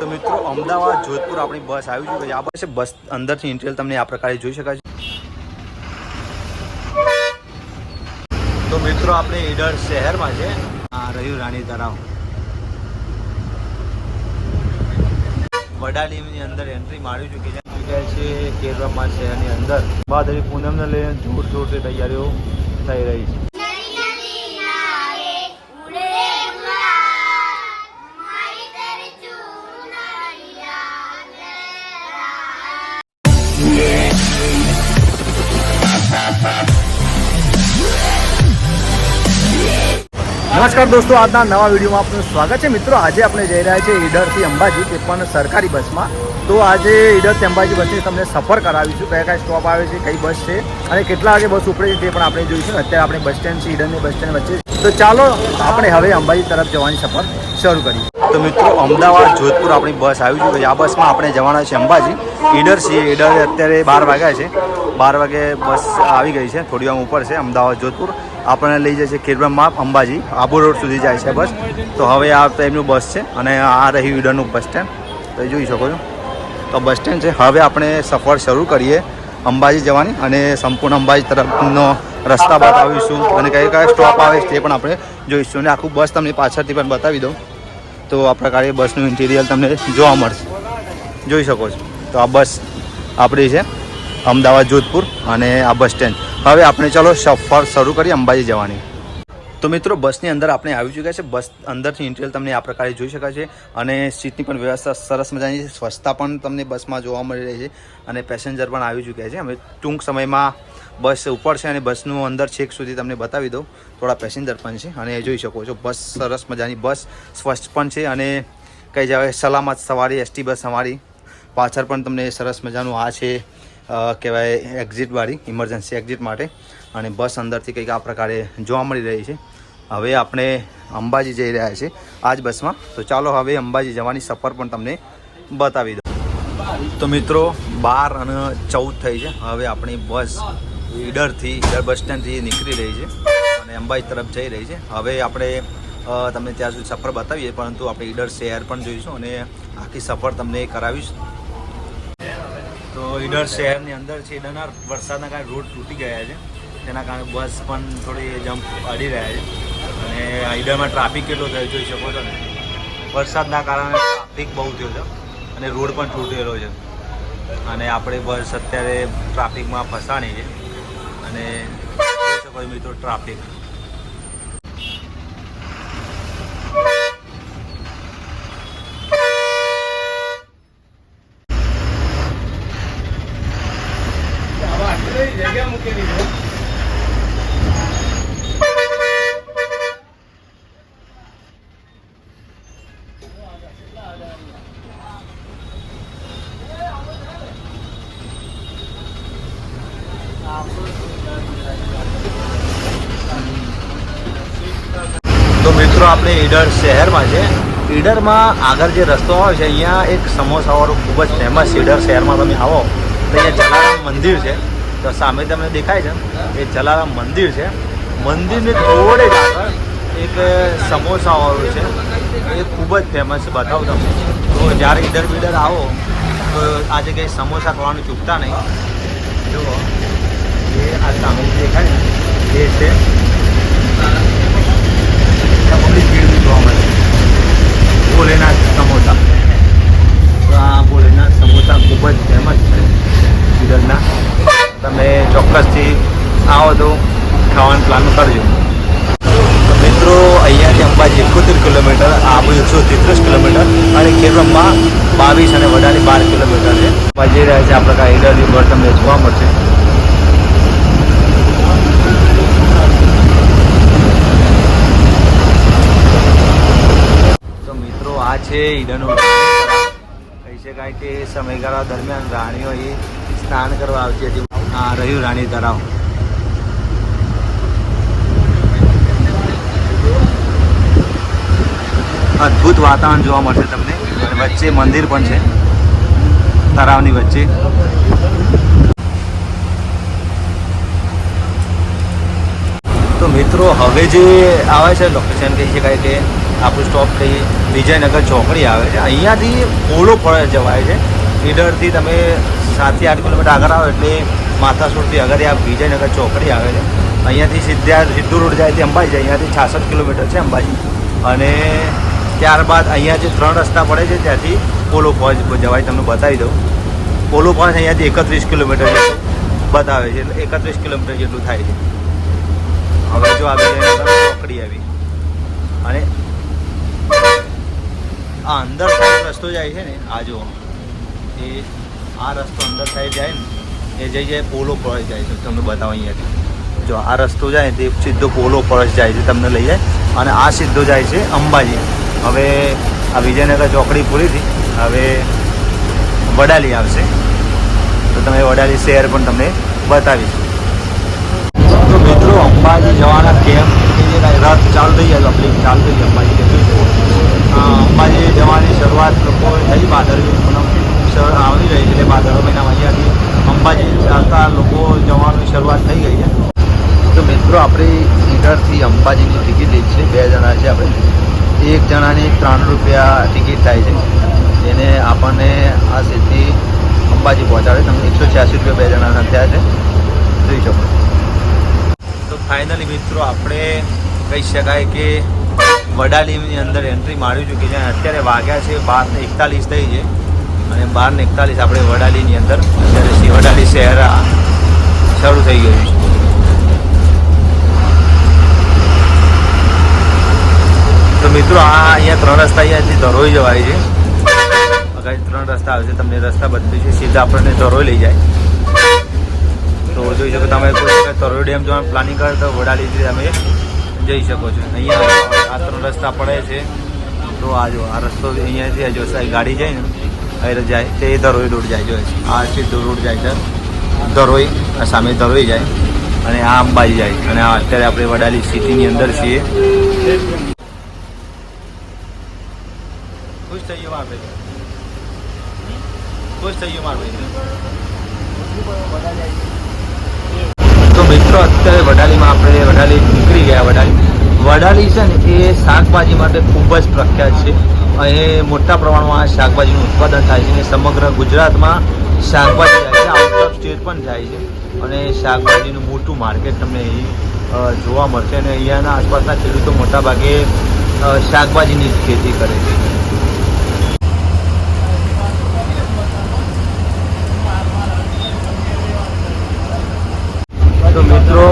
તો મિત્રો અમદાવાદ જોધપુર આપણી બસ આવી ચૂકી છે। આ બસ બસ અંદરથી ઇન્ટિરિયર તમને આ પ્રકારે જોઈ શકાય છે। તો મિત્રો આપણે ઈડર શહેરમાં છે। આ રહ્યું રાણી તળાવ। વડાલીની અંદર એન્ટ્રી મારી ચૂકી છે કેરળમાં શહેરની અંદર ભાદરવી પૂનમને લઈને જોર જોરથી તૈયારીઓ થઈ રહી છે। नमस्कार दोस्तों, आज नवा वीडियो में आपનું स्वागत है। मित्रों आज આપણે જઈ રહ્યા છીએ ઈડરથી અંબાજી, તે પણ સરકારી બસમાં। તો આજે ઈડરથી અંબાજી બસની તમને સફર કરાવીશું, કયા કયા સ્ટોપ આવે છે, કઈ બસ છે અને કેટલા વાગે બસ ઉપડે છે તે પણ આપણે જોઈશું। અત્યારે આપણે બસ સ્ટેન્ડ છે, ઈડરની બસ સ્ટેન્ડ વચ્ચે। તો ચાલો આપણે હવે અંબાજી તરફ જવાની સફર શરૂ કરીએ। તો મિત્રો અમદાવાદ જોધપુર આપણી બસ આવી ચૂકી છે। આ બસમાં આપણે જવાના છે અંબાજી। ઈડર છીએ, ઈડર અત્યારે 12 વાગ્યા છે। 12 વાગે બસ આવી ગઈ છે, થોડી વાર ઉપર છે અમદાવાદ જોધપુર। આપણને લઈ જાય છે ખેડબ્રહ્મા અંબાજી, આબુ રોડ સુધી જાય છે બસ। તો હવે આ ટાઈમનું બસ છે અને આ રહ્યું ઈડરનું બસ સ્ટેન્ડ, તો જોઈ શકો છો। તો બસ સ્ટેન્ડ છે, હવે આપણે સફર શરૂ કરીએ અંબાજી જવાની અને સંપૂર્ણ અંબાજી તરફનો રસ્તા બતાવીશું અને કયા કયા સ્ટોપ આવે છે તે પણ આપણે જોઈશું અને આખું બસ તમને પાછળથી પણ બતાવી દઉં। તો આ પ્રકારે બસનું ઇન્ટિરિયર તમને જોવા મળશે, જોઈ શકો છો। તો આ બસ આપણી છે અમદાવાદ જોધપુર અને આ બસ સ્ટેન્ડ। હવે આપણે ચાલો સફર શરૂ કરીએ અંબાજી જવાની। તો મિત્રો બસની અંદર આપણે આવી ચૂક્યા છે। બસ અંદરથી ઇન્ટિરિયર તમને આ પ્રકારે જોઈ શકાય છે અને સીટની પણ વ્યવસ્થા સરસ મજાની છે। સ્વચ્છતા પણ તમને બસમાં જોવા મળી રહી છે અને પેસેન્જર પણ આવી ચૂક્યા છે। અમે ટૂંક સમયમાં બસ ઉપડશે અને બસનું અંદર છેક સુધી તમને બતાવી દઉં। થોડા પેસેન્જર પણ છે અને જોઈ શકો છો બસ સરસ મજાની બસ સ્વચ્છ પણ છે અને કઈ જગ્યાએ સલામત સવારી એસટી બસ અમારી પાછળ પણ તમને સરસ મજાનું આ છે કહેવાય એક્ઝિટવાળી, ઇમરજન્સી એક્ઝિટ માટે। અને બસ અંદરથી કંઈક આ પ્રકારે જોવા મળી રહી છે। હવે આપણે અંબાજી જઈ રહ્યા છીએ આ જ બસમાં। તો ચાલો હવે અંબાજી જવાની સફર પણ તમને બતાવી દઉં। તો મિત્રો 12 અને 14 થઈ છે। હવે આપણી બસ ઈડરથી ઈડર બસ સ્ટેન્ડથી નીકળી રહી છે અને અંબાજી તરફ જઈ રહી છે। હવે આપણે તમને ત્યાં સુધી સફર બતાવીએ, પરંતુ આપણે ઈડર શહેર પણ જોઈશું અને આખી સફર તમને કરાવીશું। તો ઈડર શહેરની અંદર છે, ઈડરના વરસાદના કારણે રોડ તૂટી ગયા છે, તેના કારણે બસ પણ થોડી જમ્પ અડી રહ્યા છે અને ઈડરમાં ટ્રાફિક કેટલો થયો જોઈ શકો છો ને। વરસાદના કારણે ટ્રાફિક બહુ થયો છે અને રોડ પણ તૂટેલો છે અને આપણે બસ અત્યારે ટ્રાફિકમાં ફસાણી છે અને જોઈ શકો છો મિત્રો ટ્રાફિક। તો મિત્રો આપણે ઈડર શહેરમાં છે। ઈડરમાં આગળ જે રસ્તો આવે છે, અહીંયા એક સમોસાવાળું ખૂબ જ ફેમસ ઈડર શહેરમાં તમે આવો તો અહીંયા જલારામ મંદિર છે। તો સામે તમને દેખાય છે એ જલારામ મંદિર છે। મંદિરની થોડે જ આગળ એક સમોસાવાળું છે, એ ખૂબ જ ફેમસ છે, બતાવું તમને। તો જ્યારે ઈડર બીડર આવો તો આજે કંઈ સમોસા ખાવાનું ચૂકતા નહીં। જુઓ એ આ સામે દેખાય ને એ છે પબ્લિક ભીડ જોવા મળે ભોલેનાથ સમોસા। તો આ ભોલેનાથ સમોસા ખૂબ જ ફેમસ છે ઈડરના। તમે ચોક્કસથી આવો તો ખાવાનું પ્લાન કરજો। તો મિત્રો અહીંયાથી અંબાજી 71 કિલોમીટર, આબુ 133 કિલોમીટર અને ખેડબ્રહ્મા 22 અને વડાલી 12 કિલોમીટર છે। જઈ રહ્યા છે આ પ્રકાર ઈડરની બસ તમને જોવા મળશે। આ છે ઈડરનું કહી શકાય કે સમયગાળા દરમિયાન રાણીઓ અહીં સ્નાન કરવા આવતી હતી। આ રહ્યું રાણી તળાવ। અદ્ભુત વાતાવરણ જોવા મળશે તમને અને વચ્ચે મંદિર પણ છે તળાવની વચ્ચે। તો મિત્રો હવે જે આવે છે લોકેશન કહી શકાય કે આપણું સ્ટોપ કહીએ વિજયનગર ચોકડી આવે છે. અહીંયાથી પોલો ફળ જવાય છે. ઈડરથી તમે 7 થી 8 કિલોમીટર આગળ આવો એટલે માથાસુરથી આગળ આ વિજયનગર ચોકડી આવે છે. અહીંયાથી સીધું રોડ જાય છે અંબાજી. અહીંયાથી 66 કિલોમીટર છે અંબાજી. અને ત્યારબાદ અહીંયા જે 3 રસ્તા પડે છે ત્યાંથી પોલો ફોલ્સ જવાય. તમને બતાવી દઉં. પોલો ફોલ્સ અહીંયાથી 31 કિલોમીટર બતાવે છે, એટલે 31 કિલોમીટર જેટલું થાય છે. હવે જો આ વિજયનગર ચોકડી આવી અને આ અંદર સાઈડ રસ્તો જાય છે ને, આ જુઓ એ આ રસ્તો અંદર સાઈડ જાય ને એ જઈ જાય પોલો ફોલ્સ જાય છે. તમને બતાવો અહીંયાથી જો આ રસ્તો જાય તે સીધો પોલો ફોલ્સ જાય છે, તમને લઈ જાય. અને આ સીધો જાય છે અંબાજી. હવે આ વિજયનગર ચોકડી પૂરીથી હવે વડાલી આવશે, તો તમે વડાલી શહેર પણ તમને બતાવીશ. તો મિત્રો અંબાજી જવાના કેમ્પ રથ ચાલુ થઈ જાય, પબ્લિક ચાલુ થઈ જાય અંબાજી. અંબાજી જવાની શરૂઆત લોકો થઈ ભાદરવી પૂનમ આવી રહી છે, એટલે ભાદરવા મહિનામાં અહીંયાથી અંબાજી ચાલતા લોકો જવાની શરૂઆત થઈ ગઈ છે. તો મિત્રો આપણે ઈડરથી અંબાજીની ટિકિટ લીધી છે. 2 જણા છે આપણે. 1 જણાની 3 રૂપિયા ટિકિટ થાય છે, એને આપણને આ સીધી અંબાજી પહોંચાડે. તમે 186 રૂપિયા 2 જણાના થયા છે, જોઈ શકો. તો ફાઇનલી મિત્રો આપણે કહી શકાય કે વડાલીની અંદર એન્ટ્રી મારી ચૂકી છે. અત્યારે વાગ્યા છે 12:41 થઈ છે અને 12:41 આપણે વડાલીની અંદર અત્યારે વડાલી શહેર શરૂ થઈ ગયું છે. તો મિત્રો અહીંયા 3 રસ્તા અહીંયાથી ધરોઈ જવાય છે. આગળ 3 રસ્તા આવે છે, તમને રસ્તા બદલી છે, સીધા આપણને ધરોઈ લઈ જાય. તો જોઈ શકો તમે કોઈ ધરોઈ ડેમ જવાનું પ્લાનિંગ કરે તો વડાલીથી તમે જઈ શકો છો. અહીંયા આ 3 રસ્તા પડે છે. તો આ જો આ રસ્તો અહીંયાથી જો ગાડી જાય ને અહીં જાય તે ધરોઈ રોડ જાય. જો આ સીધો રોડ જાય છે ધરોઈ, આ સામે ધરોઈ જાય અને આ અંબાજી જાય. અને આ અત્યારે આપણે વડાલી સિટીની અંદર છીએ. ખુશ થઈ ગયો મારે, ખુશ થઈ ગયો મારે. તો મિત્રો અત્યારે વડાલીમાં આપણે વડાલી નીકળી ગયા. વડાલી છે ને એ શાકભાજી માટે ખૂબ જ પ્રખ્યાત છે. અહીં મોટા પ્રમાણમાં શાકભાજીનું ઉત્પાદન થાય છે અને સમગ્ર ગુજરાતમાં શાકભાજી જાય છે, આઉટ ઓફ સ્ટેટ પણ જાય છે. અને શાકભાજીનું મોટું માર્કેટ તમને અહીં જોવા મળશે. અને અહીંયાના આસપાસના ખેડૂતો મોટાભાગે શાકભાજીની જ ખેતી કરે છે. તો મિત્રો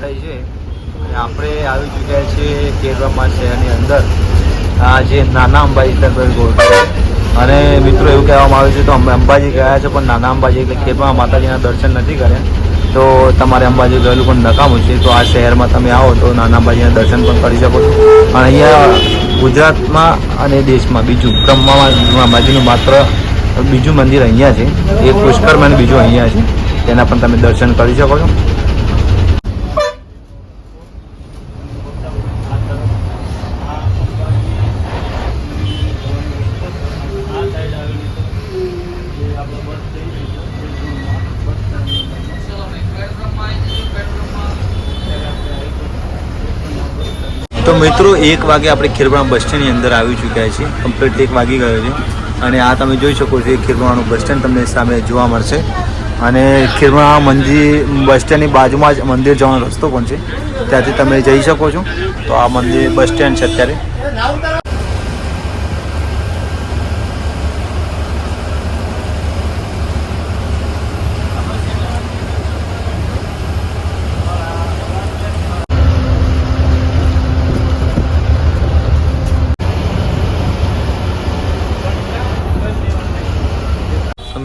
થઈ છે અને આપણે આવી ચૂક્યા છીએ ખેડબ્રહ્મા શહેરની અંદર. આ જે નાના અંબાજી ગોળ અને મિત્રો એવું કહેવામાં આવ્યું છે તો અમે અંબાજી ગયા છે પણ નાના અંબાજી એટલે ખેડબ્રહ્મા માતાજીના દર્શન નથી કર્યા. તો તમારે અંબાજી ગયેલું પણ નકામું છે. તો આ શહેરમાં તમે આવો તો નાના અંબાજીના દર્શન પણ કરી શકો છો. અને અહીંયા ગુજરાતમાં અને દેશમાં બીજું અંબાજીનું માત્ર બીજું મંદિર અહીંયા છે, એક પુષ્કરમાં અને બીજું અહીંયા છે, તેના પણ તમે દર્શન કરી શકો છો. તો મિત્રો 1 વાગે આપણે ખેડબ્રહ્મા બસ સ્ટેન્ડની અંદર આવી ચૂક્યા છીએ. કમ્પ્લીટ 1 વાગી ગયો છે અને આ તમે જોઈ શકો છો ખેડબ્રહ્માનું બસ સ્ટેન્ડ તમને સામે જોવા મળશે. અને ખેડબ્રહ્મા બસ સ્ટેન્ડની બાજુમાં જ મંદિર જવાનો રસ્તો પણ છે, ત્યાંથી તમે જઈ શકો છો. તો આ મંદિર બસ સ્ટેન્ડ છે અત્યારે.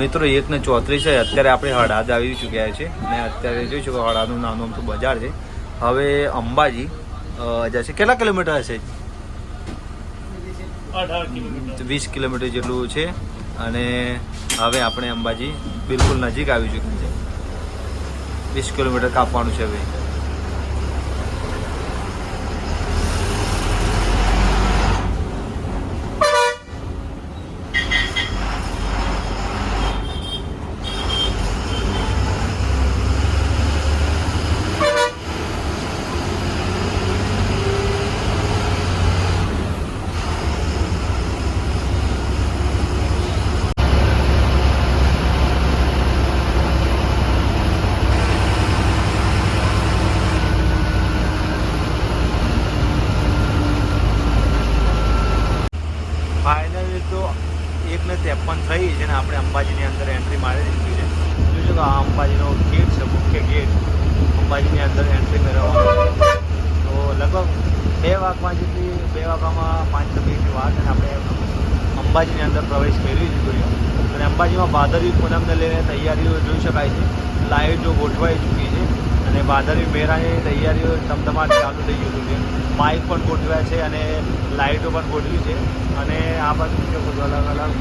મિત્રો 1:34 છે. અત્યારે આપણે હળાદ આવી ચૂક્યા છે અને અત્યારે જોઈ શકો હળાદનું નાનું અમથું બજાર છે. હવે અંબાજી જશે કેટલા કિલોમીટર હશે? 20 કિલોમીટર જેટલું છે. અને હવે આપણે અંબાજી બિલકુલ નજીક આવી ચૂક્યું છે. 20 કિલોમીટર કાપવાનું છે હવે. ફાઇનલી તો 1:53 થઈ છે ને આપણે અંબાજીની અંદર એન્ટ્રી મારી દીધી છે. જોઈશું કે આ અંબાજીનો ગેટ છે, મુખ્ય ગેટ. અંબાજીની અંદર એન્ટ્રી મેળવવાનું તો લગભગ 2 વાગ્યામાં 5 મિનિટની વાત અને આપણે અંબાજીની અંદર પ્રવેશ મેળવી દીધો છે. અને અંબાજીમાં ભાદરવી પૂનમને લઈને તૈયારીઓ જોઈ શકાય છે. લાઇટો ગોઠવાઈ ચૂકી છે અને ભાદરવી મેળાની તૈયારીઓ ધમધમાટ ચાલુ થઈ ગયું છે. માઇક પણ ગોઠવ્યા છે અને લાઇટો પણ ગોઠવી છે અને આ બધું અલગ અલગ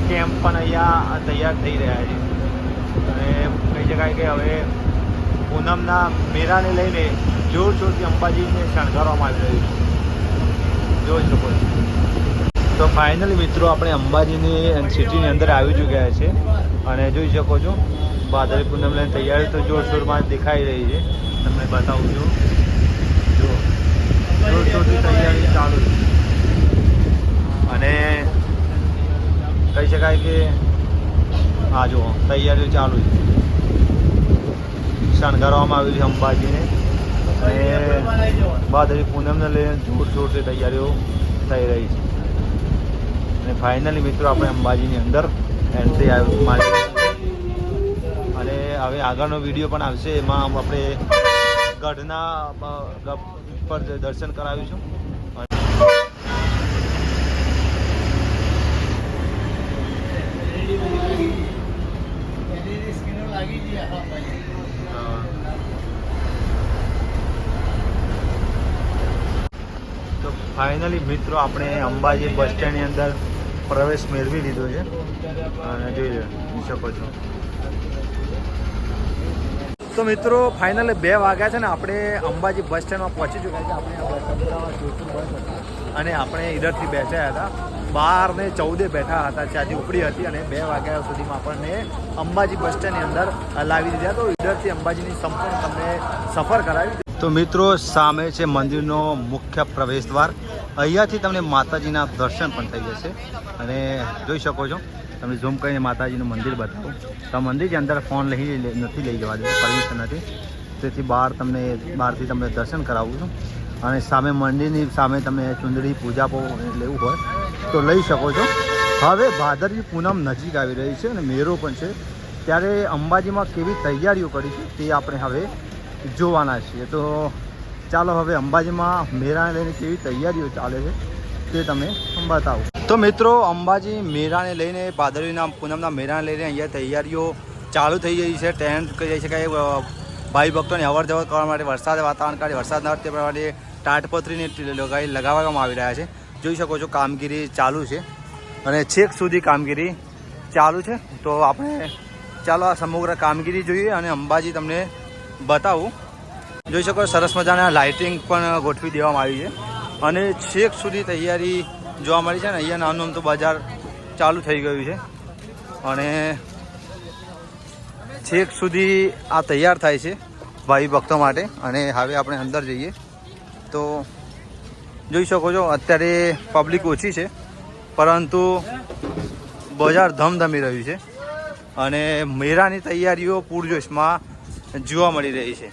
કેમ્પ પણ અહીંયા તૈયાર થઈ રહ્યા છે. અને કહી શકાય કે હવે પૂનમના મેળાને લઈને જોરશોરથી અંબાજીને શણગારવામાં આવી રહ્યું છે, જોઈ શકો છો. તો ફાઇનલી મિત્રો આપણે અંબાજીની સિટીની અંદર આવી ચૂક્યા છે અને જોઈ શકો છો ભાદરવી પૂનમ લઈને તૈયારી તો જોરશોરમાં દેખાઈ રહી છે. તમને બતાવું છું, જો જોરશોરથી તૈયારી ચાલુ છે અને કહી શકાય કે હા જો તૈયારીઓ ચાલુ છે. શણગારવામાં આવ્યું છે અંબાજીને અને ભાદરવી પૂનમને લઈને જોરશોરથી તૈયારીઓ થઈ રહી છે. અને ફાઇનલી મિત્રો આપણે અંબાજીની અંદર એન્ટ્રી મારી અને હવે આગળનો વિડીયો પણ આવશે. એમાં આપણે ગઢના પર દર્શન કરાવીશું. તો ફાઇનલી મિત્રો આપણે અંબાજી બસ સ્ટેન્ડની અંદર પ્રવેશ મેળવી લીધો છે અને જોઈ શકો છો. તો મિત્રો ફાઇનલી 2 વાગ્યા છે ને આપણે અંબાજી બસ સ્ટેન્ડમાં પહોંચી ચૂક્યા છે. આપણે આ બસ બસ હતા અને આપણે ઈડરથી બેઠા હતા. 12:14 બેઠા હતા, ત્યાંથી ઉપડી હતી અને 2 વાગ્યા સુધીમાં આપણને અંબાજી બસ સ્ટેન્ડની અંદર લાવી દીધા. તો ઈડરથી અંબાજીની સંપૂર્ણ તમને સફર કરાવી. તો મિત્રો સામે છે મંદિરનો મુખ્ય પ્રવેશ દ્વાર. અહીંયાથી તમને માતાજીના દર્શન પણ થઈ જશે અને જોઈ શકો છો. તમને ઝૂમ કરીને માતાજીનું મંદિર બતાવું તો મંદિરની અંદર ફોન નથી લઈ જવા દેતું, પરમિશન નથી. તેથી બહારથી તમને દર્શન કરાવું છું. અને સામે મંદિરની સામે તમે ચુંદડી પૂજા લેવું હોય તો લઈ શકો છો. હવે ભાદરવી પૂનમ નજીક આવી રહી છે અને મેળો પણ છે, ત્યારે અંબાજીમાં કેવી તૈયારીઓ કરી છે તે આપણે હવે જોવાના છીએ. તો ચાલો હવે અંબાજીમાં મેળાને લઈને કેવી તૈયારીઓ ચાલે છે તે તમે બતાવો. તો મિત્રો અંબાજી મેળાને લઈને ભાદરવીના પૂનમના મેળાને લઈને અહીંયા તૈયારીઓ ચાલુ થઈ ગઈ છે. ટેન્ટ કહી શકાય ભાઈ ભક્તોની અવર જવર કરવા માટે વરસાદ વાતાવરણ કાઢી વરસાદ ન તે પ્રમાણે તાટપત્રીને લગાવવામાં આવી રહ્યા છે. જોઈ શકો છો કામગીરી ચાલુ છે અને છેક સુધી કામગીરી ચાલુ છે. તો આપણે ચાલો આ સમગ્ર કામગીરી જોઈએ અને અંબાજી તમને બતાવું. જોઈ શકો સરસ મજાના લાઇટિંગ પણ ગોઠવી દેવામાં આવી છે અને છેક સુધી તૈયારી જોવા મળી છે ને. અહીંયા નાનું તો બજાર ચાલુ થઈ ગયું છે અને છેક સુધી આ તૈયાર થાય છે ભાઈ ભક્તો માટે. અને હવે આપણે અંદર જઈએ તો જોઈ શકો છો અત્યારે પબ્લિક ઓછી છે પરંતુ બજાર ધમધમી રહ્યું છે અને મેળાની તૈયારીઓ પૂરજોશમાં જોવા મળી રહી છે.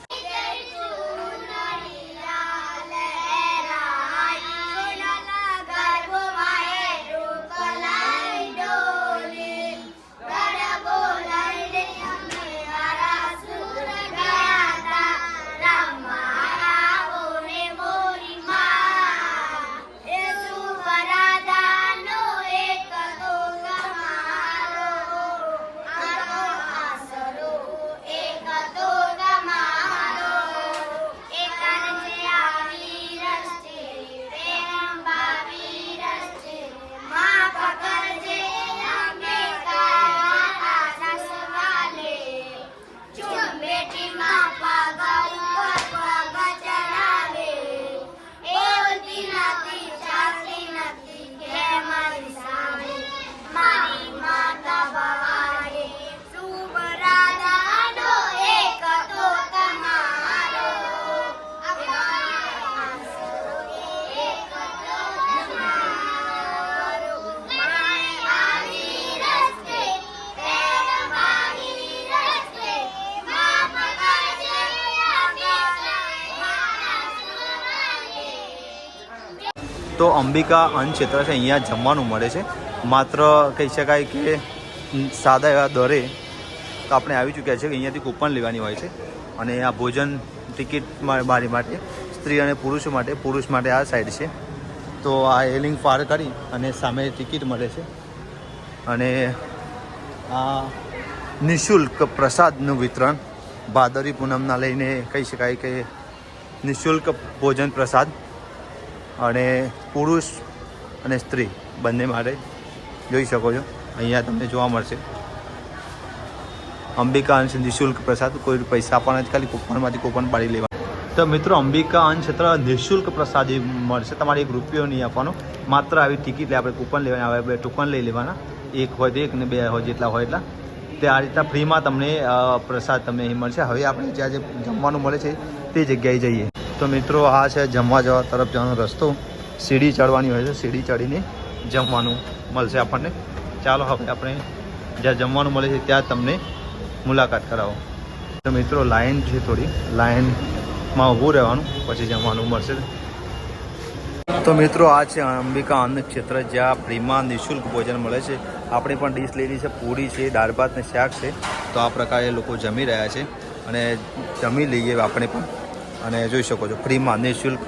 તો અંબિકા અન્ન ક્ષેત્ર છે, અહીંયા જમવાનું મળે છે. માત્ર કહી શકાય કે સાદા એવા દરે તો આપણે આવી ચૂક્યા છે. અહીંયાથી કૂપન લેવાની હોય છે અને આ ભોજન ટિકિટ બારી માટે સ્ત્રી અને પુરુષ માટે આ સાઈડ છે. તો આ એલિંગ પાર કરી અને સામે ટિકિટ મળે છે અને આ નિઃશુલ્ક પ્રસાદનું વિતરણ ભાદરવી પૂનમના લઈને કહી શકાય કે નિઃશુલ્ક ભોજન પ્રસાદ અને પુરુષ અને સ્ત્રી બંને માટે જોઈ શકો છો. અહીંયા તમને જોવા મળશે અંબિકા અન્ન નિઃશુલ્ક પ્રસાદ. કોઈ પૈસા આપવાના જ, ખાલી કૂપનમાંથી કૂપન પાડી લેવા. તો મિત્રો અંબિકા અન્ન ક્ષેત્ર નિઃશુલ્ક પ્રસાદ મળશે. તમારે 1 રૂપિયો નહીં આપવાનો, માત્ર આવી ટિકિટ લે આપણે કૂપન લેવાની આવે, 2 ટોકન લઈ લેવાના. 1 હોય તો 1 ને 2 હોય જેટલા હોય એટલા. તે આ રીતના ફ્રીમાં તમને પ્રસાદ તમને અહીં મળશે. હવે આપણે જ્યાં જે જમવાનું મળે છે તે જગ્યાએ જઈએ. તો મિત્રો આ છે જમવા જવા તરફ જવાનો રસ્તો. સીડી ચડવાની હોય છે, સીડી ચડીને જમવાનું મળશે આપણને. ચાલો હવે આપણે જ્યાં જમવાનું મળે છે ત્યાં તમને મુલાકાત કરાવો. તો મિત્રો લાઈન છે, થોડી લાઈનમાં ઊભું રહેવાનું, પછી જમવાનું મળશે. તો મિત્રો આ છે અંબિકા અન્ન ક્ષેત્ર, જ્યાં ફ્રીમાં નિઃશુલ્ક ભોજન મળે છે. આપણે પણ ડીશ લેલી છે, પૂરી છે, દાળ ભાત ને શાક છે. તો આ પ્રકારે લોકો જમી રહ્યા છે અને જમી લઈએ આપણે પણ. અને જોઈ શકો છો ફ્રીમાં નિઃશુલ્ક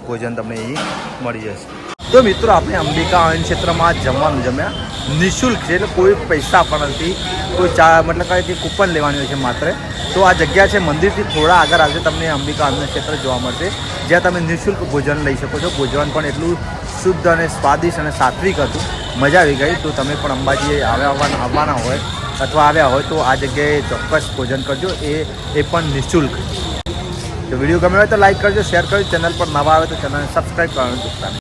ભોજન તમને અહીં મળી જશે. તો મિત્રો આપણે અંબિકા અન્ન ક્ષેત્રમાં જમવાનું જમ્યા. નિઃશુલ્ક છે, એટલે કોઈ પૈસા આપવાના નથી, કોઈ મતલબ કે કૂપન લેવાની હોય છે માત્ર. તો આ જગ્યા છે મંદિરથી થોડા આગળ આવશે, તમને અંબિકા અન્ન ક્ષેત્ર જોવા મળશે, જ્યાં તમે નિઃશુલ્ક ભોજન લઈ શકો છો. ભોજન પણ એટલું શુદ્ધ અને સ્વાદિષ્ટ અને સાત્વિક હતું, મજા આવી ગઈ. તો તમે પણ અંબાજી આવવાના હોય અથવા આવ્યા હોય તો આ જગ્યાએ ચોક્કસ ભોજન કરજો. એ પણ નિઃશુલ્ક. તો વિડીયો ગમ્યો હોય તો લાઈક કરજો, શેર કરજો. ચેનલ પર નવા આવે તો ચેનલને સબસ્ક્રાઈબ કરવાનું ચૂકતા નહીં.